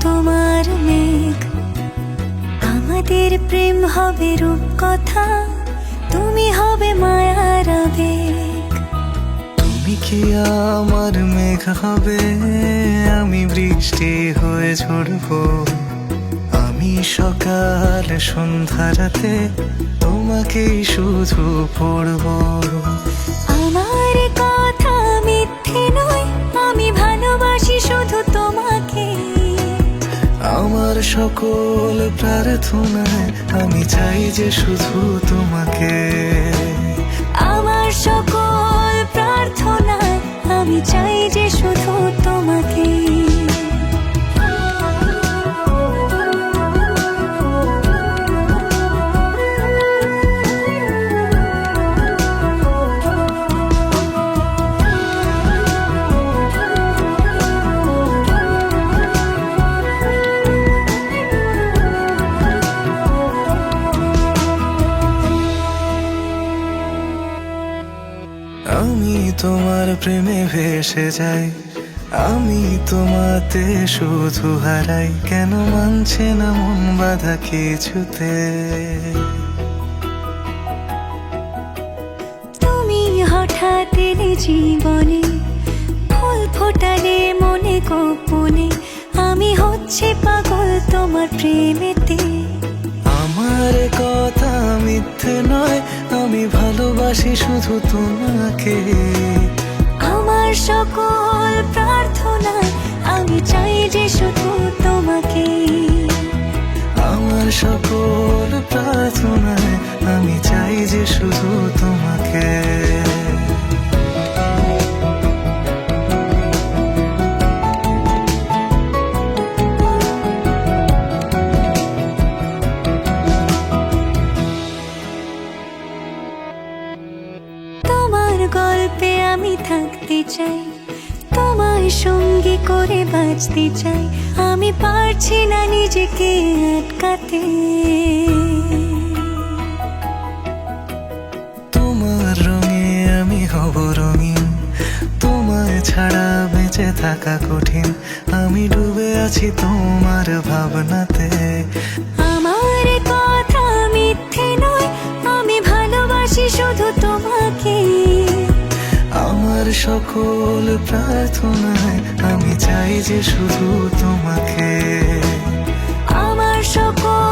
তোমার মেঘ, আমাদের প্রেম হবে রূপকথা, তুমি হবে মায়ার আবেগ। তুমি কি আমার মেঘ হবে, আমি বৃষ্টি হয়ে ঝরবো। আমি সকাল সন্ধ্যা রাতে তোমাকেই শুধু পড়বো। আমার কথা মিথ্যে নয়, আমি ভালোবাসি শুধু তোমাকে। আমার সকল প্রার্থনায় আমি চাই যে শুধু তোমাকে। আমার সকল প্রার্থনায় আমি চাই যে শুধু তোমাকে। আমি তোমার প্রেমে ভেসে যাই, আমি তোমাতে শুধু হারাই। কেন মানছে না মন বাধা কিছুতে? তুমি হঠাৎ এলে জীবনে, ফুল ফোটালে মনে গোপনে, আমি হচ্ছে পাগল তোমার প্রেমেতে। আমার কথা মিথ্যে নয়, আমি ভালোবাসি শুধু তোমাকে। আমার সকল প্রার্থনায় আমি চাই যে শুধু তোমাকে। আমার সকল প্রার্থনায় আমি চাই যে শুধু তোমাকে। তোমার গল্পে আমি থাকতে চাই, তোমার সঙ্গী করে বাঁচতে চাই। আমি পারছি না নিজেকে আটকাতে। তোমার রঙে আমি হব রঙিন, তোমায় ছাড়া বেঁচে থাকা কঠিন। আমি ডুবে আছি তোমার ভাবনাতে। আমার কথা মিথ্যে নয়, আমি ভালোবাসি শুধু তোমাকে। আমার সকল প্রার্থনায় আমি চাই যে শুধু তোমাকে। আমার সকল